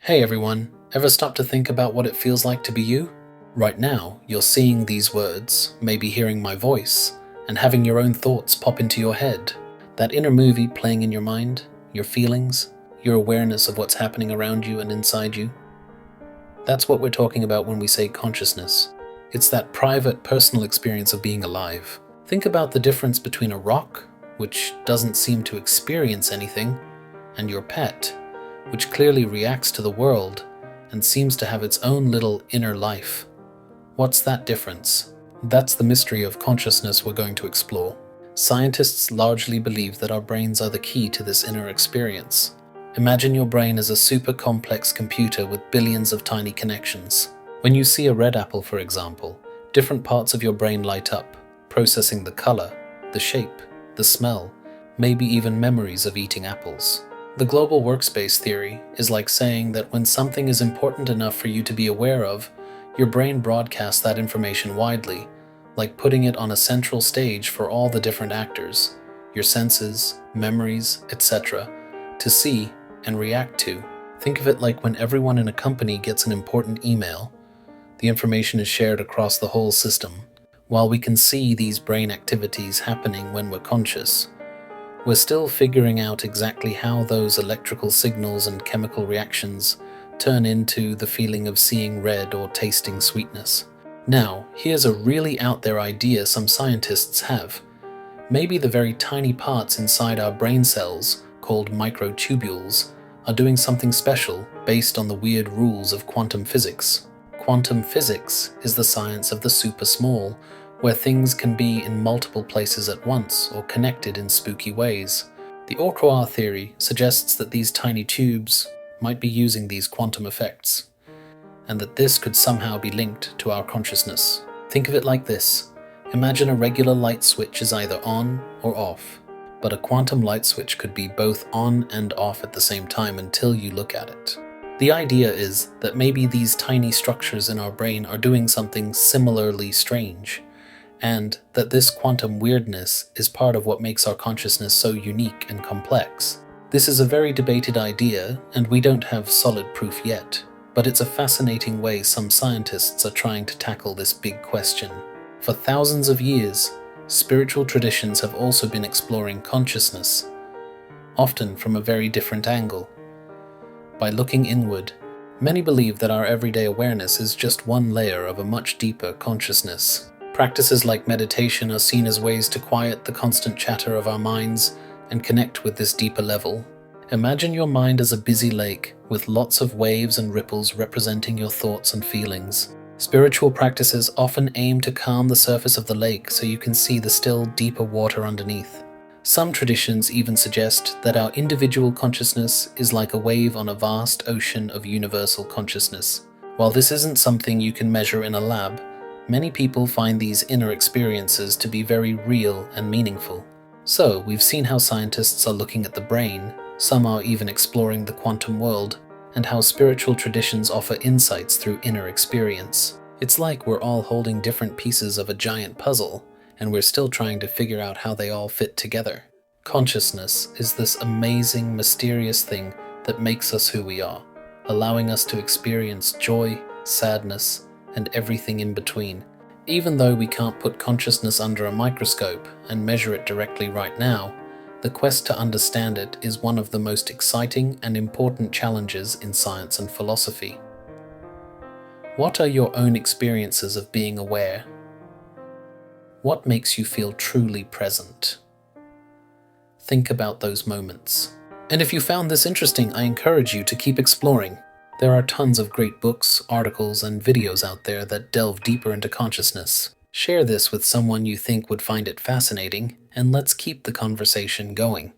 Hey everyone, ever stop to think about what it feels like to be you? Right now, you're seeing these words, maybe hearing my voice, and having your own thoughts pop into your head. That inner movie playing in your mind, your feelings, your awareness of what's happening around you and inside you. That's what we're talking about when we say consciousness. It's that private, personal experience of being alive. Think about the difference between a rock, which doesn't seem to experience anything, and your pet, which clearly reacts to the world and seems to have its own little inner life. What's that difference? That's the mystery of consciousness we're going to explore. Scientists largely believe that our brains are the key to this inner experience. Imagine your brain as a super complex computer with billions of tiny connections. When you see a red apple, for example, different parts of your brain light up, processing the color, the shape, the smell, maybe even memories of eating apples. The global workspace theory is like saying that when something is important enough for you to be aware of, your brain broadcasts that information widely, like putting it on a central stage for all the different actors, your senses, memories, etc., to see and react to. Think of it like when everyone in a company gets an important email. The information is shared across the whole system. While we can see these brain activities happening when we're conscious, we're still figuring out exactly how those electrical signals and chemical reactions turn into the feeling of seeing red or tasting sweetness. Now, here's a really out there idea some scientists have. Maybe the very tiny parts inside our brain cells, called microtubules, are doing something special based on the weird rules of quantum physics. Quantum physics is the science of the super small, where things can be in multiple places at once or connected in spooky ways. The au revoir theory suggests that these tiny tubes might be using these quantum effects, and that this could somehow be linked to our consciousness. Think of it like this. Imagine a regular light switch is either on or off, but a quantum light switch could be both on and off at the same time until you look at it. The idea is that maybe these tiny structures in our brain are doing something similarly strange, and that this quantum weirdness is part of what makes our consciousness so unique and complex. This is a very debated idea, and we don't have solid proof yet, but it's a fascinating way some scientists are trying to tackle this big question. For thousands of years, spiritual traditions have also been exploring consciousness, often from a very different angle. By looking inward, many believe that our everyday awareness is just one layer of a much deeper consciousness. Practices like meditation are seen as ways to quiet the constant chatter of our minds and connect with this deeper level. Imagine your mind as a busy lake with lots of waves and ripples representing your thoughts and feelings. Spiritual practices often aim to calm the surface of the lake so you can see the still deeper water underneath. Some traditions even suggest that our individual consciousness is like a wave on a vast ocean of universal consciousness. While this isn't something you can measure in a lab, many people find these inner experiences to be very real and meaningful. So, we've seen how scientists are looking at the brain, some are even exploring the quantum world, and how spiritual traditions offer insights through inner experience. It's like we're all holding different pieces of a giant puzzle, and we're still trying to figure out how they all fit together. Consciousness is this amazing, mysterious thing that makes us who we are, allowing us to experience joy, sadness, and everything in between. Even though we can't put consciousness under a microscope and measure it directly right now, the quest to understand it is one of the most exciting and important challenges in science and philosophy. What are your own experiences of being aware? What makes you feel truly present? Think about those moments. And if you found this interesting, I encourage you to keep exploring. There are tons of great books, articles, and videos out there that delve deeper into consciousness. Share this with someone you think would find it fascinating, and let's keep the conversation going.